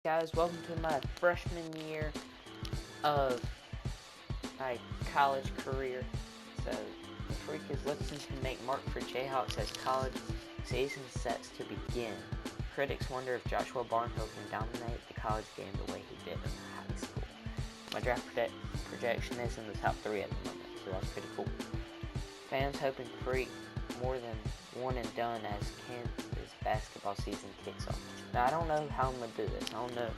Guys, welcome to my freshman year of my college career. So, the freak is looking to make mark for Jayhawks as college season sets to begin. Critics wonder if Joshua Barnhill can dominate the college game the way he did in high school. My draft projection is in the top 3 at the moment, so that's pretty cool. Fans hoping Freak more than one and done as Kansas basketball season kicks off. Now, I don't know how I'm going to do this. I don't know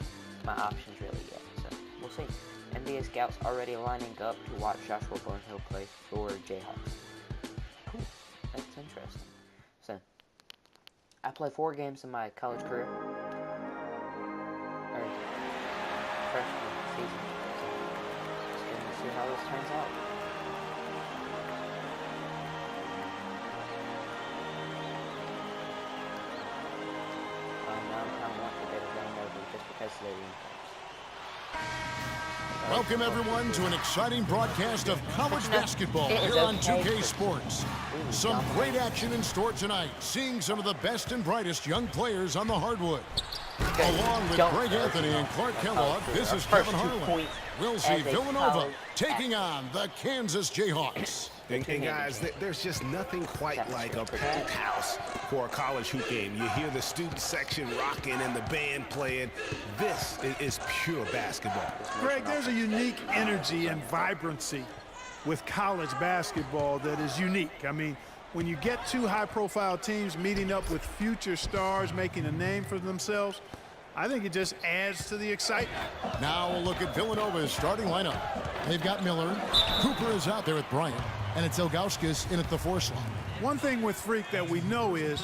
my options really yet, so we'll see. NBA scouts already lining up to watch Joshua Barnhill play for Jayhawks. Cool. That's interesting. So, I played 4 games in my college career. Or freshman season. So, just gonna see how this turns out. Now I'm kind of wanting to get it done over just because of their uniforms. Welcome everyone to an exciting broadcast of college basketball here on 2K Sports. Some great action in store tonight, seeing some of the best and brightest young players on the hardwood. Along with Greg Anthony and Clark Kellogg, this is Kevin Harlan. We'll see Villanova taking on the Kansas Jayhawks. And guys, there's just nothing quite like a packed house for a college hoop game. You hear the student section rocking and the band playing. This is pure basketball. Greg, there's a unique energy and vibrancy with college basketball that is unique. I mean, when you get 2 high-profile teams meeting up with future stars making a name for themselves, I think it just adds to the excitement. Now we'll look at Villanova's starting lineup. They've got Miller, Cooper is out there with Bryant, and it's Ilgauskas in at the 4 slot. One thing with Freak that we know is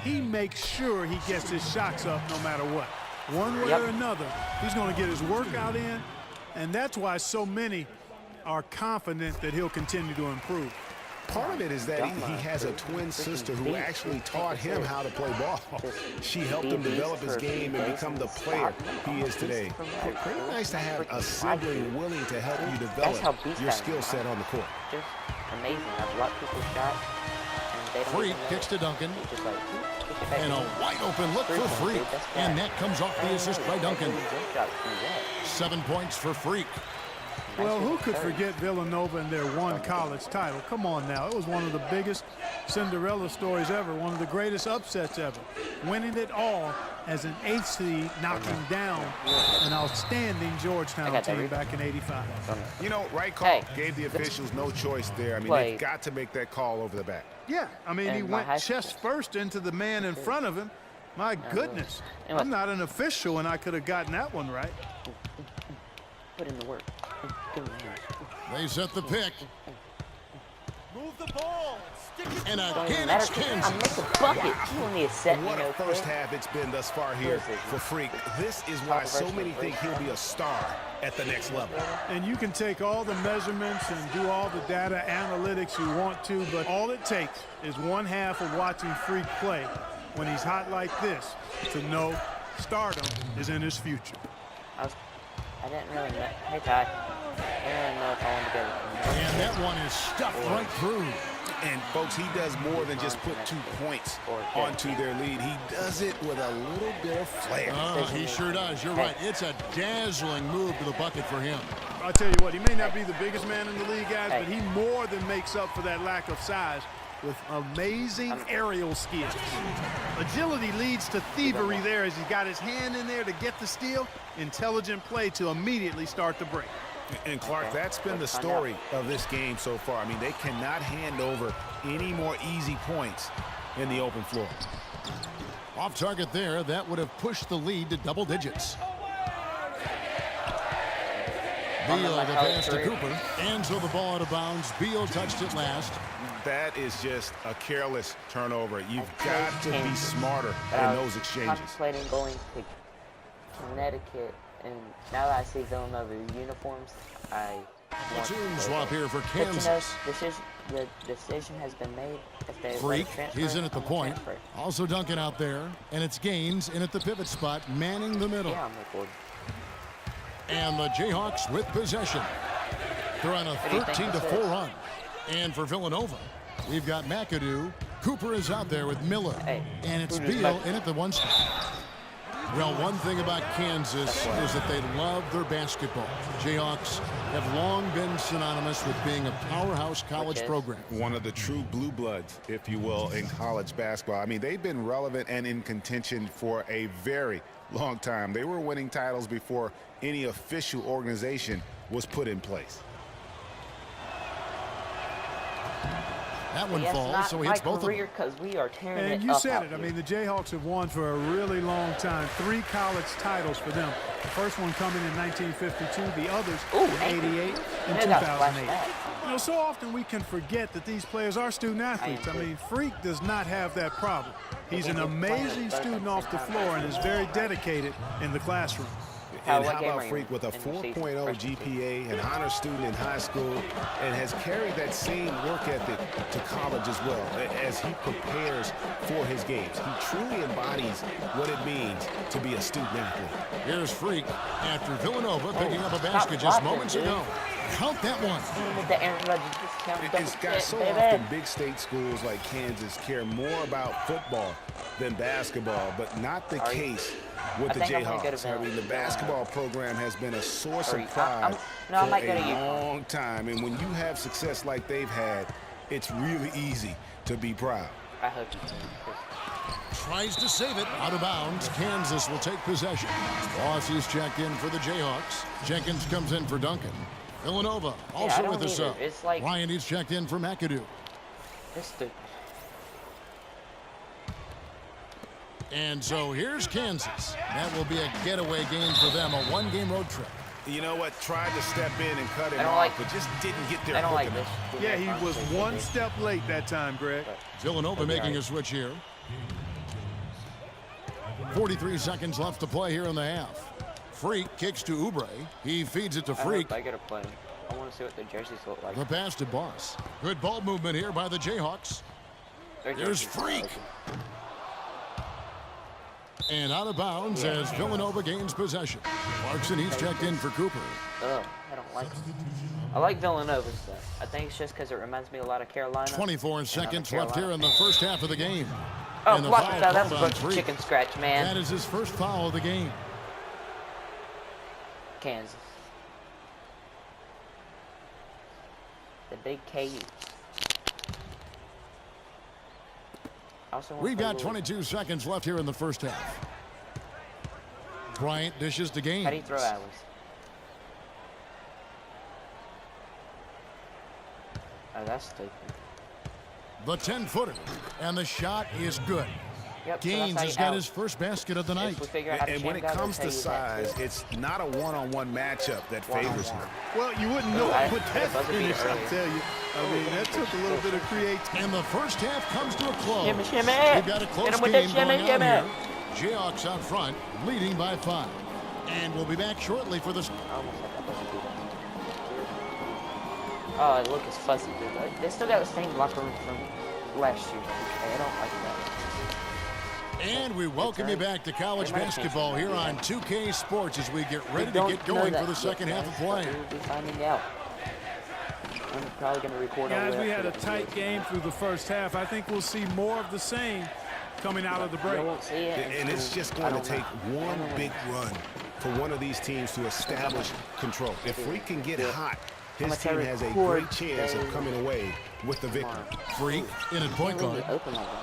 he makes sure he gets his shots up no matter what. One way or another, he's going to get his workout in, and that's why so many are confident that he'll continue to improve. Part of it is that he has a twin sister who actually taught him how to play ball. She helped him develop his game and become the player he is today. Pretty nice to have a sibling willing to help you develop your skill set on the court. Just amazing. I've blocked people's shots. Freak kicks to Duncan. And a wide open look for Freak. And that comes off the assist by Duncan. 7 points for Freak. Well, who could forget Villanova and their 1 college title? Come on now. It was one of the biggest Cinderella stories ever, one of the greatest upsets ever. Winning it all as an 8th seed, knocking down an outstanding Georgetown team back in '85. You know, right call. Gave the officials no choice there. I mean, they've got to make that call over the back. Yeah, I mean, he went chest first into the man in front of him. My goodness. I'm not an official, and I could have gotten that one right. Put in the work. They set the pick. Move the ball. Stick it. And again, it's Kansas. I make a bucket. You don't need a set. What a first half it's been thus far here for Freak. This is why so many think he'll be a star at the next level. And you can take all the measurements and do all the data analytics you want to, but all it takes is 1 half of watching Freak play when he's hot like this to know stardom is in his future. I didn't really know. Hey, Ty. I didn't really know if I wanted to go. And that one is stuffed right through. And, folks, he does more than just put 2 points onto their lead. He does it with a little bit of flair. He sure does. You're right. It's a dazzling move to the bucket for him. I'll tell you what, he may not be the biggest man in the league, guys, but he more than makes up for that lack of size with amazing aerial skills. Agility leads to thievery there as he got his hand in there to get the steal. Intelligent play to immediately start the break. And Clark, that's been the story of this game so far. I mean, they cannot hand over any more easy points in the open floor. Off target there, that would have pushed the lead to double digits. Beal the pass to Cooper, and so the ball out of bounds. Beal touched it last. That is just a careless turnover. You've got to be smarter in those exchanges. Contemplating going to Connecticut, and now that I see Villanova uniforms, I want Team to swap here for But Kansas. the decision has been made. If they Freak, he's in at the point. Also Duncan out there, and it's Gaines in at the pivot spot, manning the middle. Yeah, I'm recording. And the Jayhawks with possession. They're on a 13-4 run. And for Villanova, we've got McAdoo. Cooper is out there with Miller. And it's Beal in at the 1 spot. Well, one thing about Kansas is that they love their basketball. Jayhawks have long been synonymous with being a powerhouse college program. One of the true blue bloods, if you will, in college basketball. I mean, they've been relevant and in contention for a very long time. They were winning titles before any official organization was put in place. That one falls, so he hits both of them. Because we are tearing it up. And you said it. I mean, the Jayhawks have won for a really long time. 3 college titles for them. The first one coming in 1952. The others in 88 and 2008. You know, so often we can forget that these players are student athletes. I mean, Freak does not have that problem. He's an amazing student off the floor and is very dedicated in the classroom. And how about Freak with a 4.0 GPA, an honor student in high school, and has carried that same work ethic to college as well as he prepares for his games. He truly embodies what it means to be a student athlete. Here's Freak after Villanova picking up a basket just moments ago. Count that one. It's got so often big state schools like Kansas care more about football than basketball, but not the case with the Jayhawks. I mean, the basketball program has been a source of pride for a long time, and when you have success like they've had, it's really easy to be proud. I hope you do. Tries to save it out of bounds. Kansas will take possession. Ross is checked in for the Jayhawks. Jenkins comes in for Duncan. Villanova also with us up. Like, Ryan is checked in for McAdoo. And so here's Kansas. That will be a getaway game for them, a 1-game road trip. You know what? Tried to step in and cut him off, but just didn't get there quick enough. Yeah, he was one step late that time, Greg. Villanova making a switch here. 43 seconds left to play here in the half. Freak kicks to Oubre. He feeds it to Freak. I gotta play. I want to see what the jerseys look like. The pass to Boss. Good ball movement here by the Jayhawks. There's Freak. And out of bounds as Villanova gains possession. Clarkson, he's checked in for Cooper. I don't like it. I like Villanova stuff. I think it's just because it reminds me a lot of Carolina. 24 seconds left here in the first half of the game. Oh, block it out. That was a bunch of chicken scratch, man. That is his first foul of the game. Kansas. The big KU. We've got 22 seconds left here in the first half. Bryant dishes to Gaines. How do you throw, Alex? Oh, that's stupid. The 10-footer, and the shot is good. Yep, Gaines has got his first basket of the night. And when it comes to size, it's not a one-on-one matchup that favors him. Well, you wouldn't know what that finish, I'll tell you. I mean, that took a little bit of creativity. And the first half comes to a close. Shimmy. We've got a close game going on here. Jayhawks out front, leading by 5. And we'll be back shortly for this. Oh, look, it's fuzzy, dude. They still got the same locker room from last year. I don't like that. And we welcome you back to college basketball here on 2K Sports as we get ready to get going for the second half of play. We'll be finding out. I'm probably going to record all Guys, we had a tight game through the first half. I think we'll see more of the same coming out of the break. And it's just going to take one big run for one of these teams to establish control. If we can get hot, his team has a great chance of coming away with the victory. Freak in at point guard.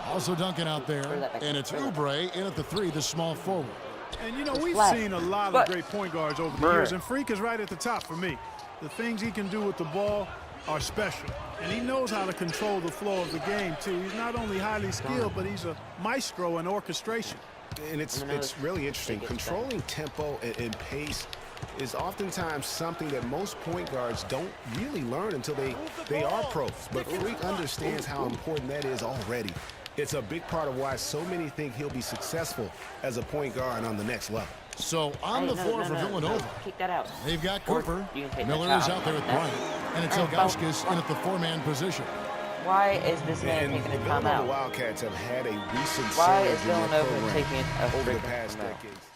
Also Duncan out there. And it's Oubre in at the 3, the small forward. And, you know, we've seen a lot of great point guards over the years, and Freak is right at the top for me. The things he can do with the ball are special. And he knows how to control the flow of the game, too. He's not only highly skilled, but he's a maestro in orchestration. And it's really interesting. Controlling tempo and pace is oftentimes something that most point guards don't really learn until they are pros. But Freak understands how important that is already. It's a big part of why so many think he'll be successful as a point guard on the next level. So on the floor for Villanova, kick that out. They've got Cooper. Miller is out there with Bryant. And it's Ilgauskas in at the 4-man position. Why is this man taking a timeout? The Villanova Wildcats have had a recent Why is surge in their Villanova program taking a over the freaking past timeout? decades.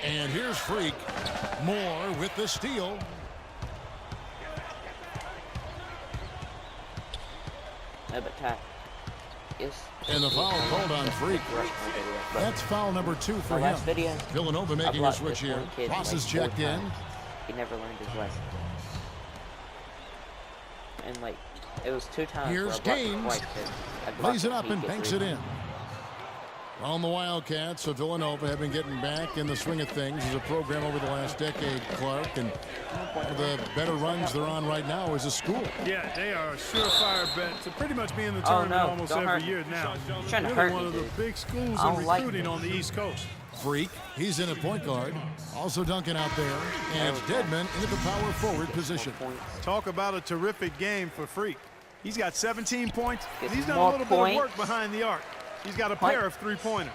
And here's Freak. Moore with the steal. No, but tie. And the foul called on Freak. That's foul number 2 for him. last video, Villanova making a switch here. Ross is checked in. He never learned his lesson. And like, it was 2 times. Here's Gaines. Lays it up and banks it in. On the Wildcats, so Villanova have been getting back in the swing of things as a program over the last decade, Clark. And one of the better runs they're on right now is a school. Yeah, they are a surefire bet to pretty much be in the tournament almost every year now. Really one of the big schools in recruiting on the East Coast. Freak, he's in at point guard. Also Duncan out there. And Deadman into the power forward position. Talk about a terrific game for Freak. He's got 17 points. And he's done a little bit of work behind the arc. He's got a pair of 3-pointers.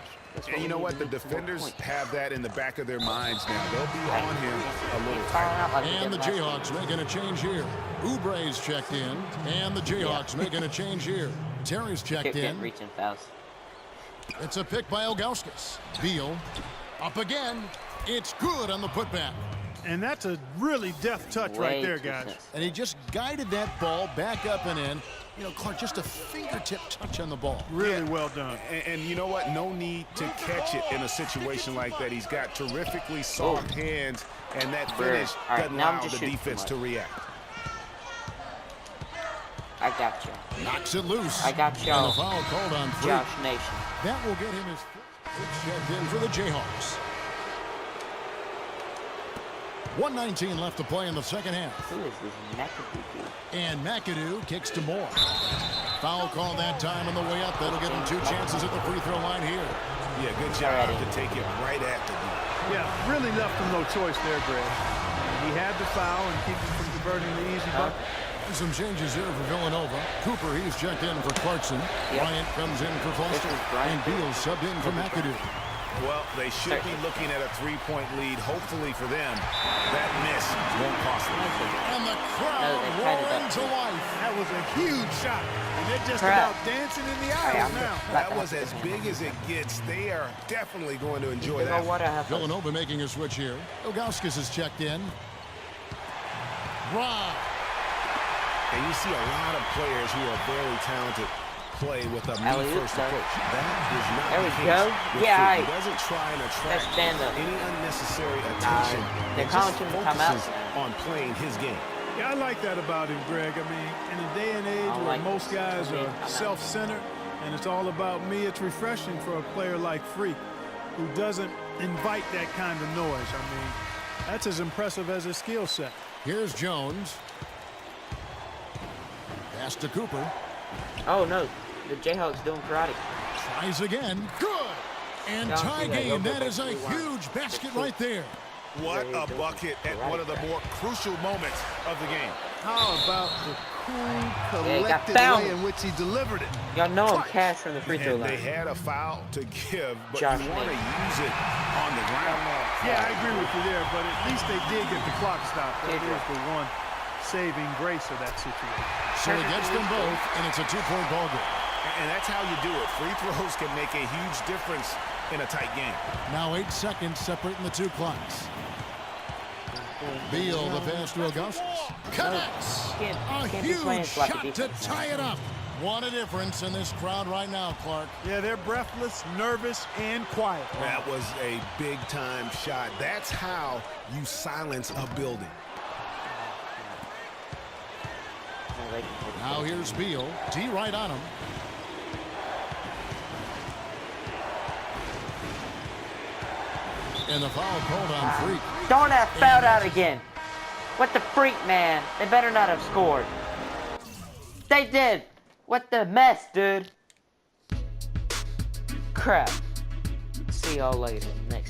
And you know what? The defenders have that in the back of their minds now. They'll be on him a little tighter. And the Jayhawks making a change here. Oubre's checked in. And the Jayhawks making a change here. Terry's checked in. Reaching fouls. It's a pick by Ilgauskas. Beal up again. It's good on the putback. And that's a really deft touch right there, guys. And he just guided that ball back up and in. You know, Clark, just a fingertip touch on the ball. Really well done. And you know what? No need to catch it in a situation like that. He's got terrifically soft hands, and that finish doesn't allow the defense to react. I got you. Knocks it loose. I got you. And the foul called on Freak. Josh Nation. That will get him his first checked in for the Jayhawks. 1:19 left to play in the second half. Who is this McAdoo? And McAdoo kicks to Moore. Foul call that time on the way up. That'll give him 2 chances at the free throw line here. Yeah, good job to take it right after him. Yeah, really left him no choice there, Greg. He had the foul and keep him from converting the easy bucket. Some changes here for Villanova. Cooper, he's checked in for Clarkson. Bryant comes in for Foster. And Beal subbed in for McAdoo. Well, they should be looking at a 3-point lead, hopefully for them. That miss won't cost them. And the crowd roaring to life. That was a huge shot. And they're just about dancing in the aisles now. That was as big as it gets. They are definitely going to enjoy that. Villanova making a switch here. Ilgauskas is checked in. Rob. And you see a lot of players who are very talented play with a me-first approach. That is not there the we case. go. Yeah, he doesn't try and attract any unnecessary attention. They're calling him to come out on playing his game. Yeah, I like that about him, Greg. I mean, in a day and age where most guys are self-centered and it's all about me, it's refreshing for a player like Freak who doesn't invite that kind of noise. I mean, that's as impressive as his skill set. Here's Jones. Pass to Cooper. Oh, no. The Jayhawks doing karate. Tries again. Good. And tie game. That is a huge basket right there. What a bucket at one of the more crucial moments of the game. How about the cool, collected way in which he delivered it? Y'all know I'm cash from the free throw line. They had a foul to give, but you want to use it on the ground. Yeah, I agree with you there, but at least they did get the clock stopped. That is the one saving grace of that situation. So he gets them both, and it's a 2-point ball game. And that's how you do it. Free throws can make a huge difference in a tight game. Now 8 seconds separating the 2 clocks. Beal, the pass to Ilgauskas. Connects. A huge shot to tie it up. What a difference in this crowd right now, Clark. Yeah, they're breathless, nervous, and quiet. That was a big-time shot. That's how you silence a building. Now here's Beal. D right on him. And the foul called on Freak. Darn that fouled out again. What the freak, man? They better not have scored. They did. What the mess, dude. Crap. See y'all later. Next.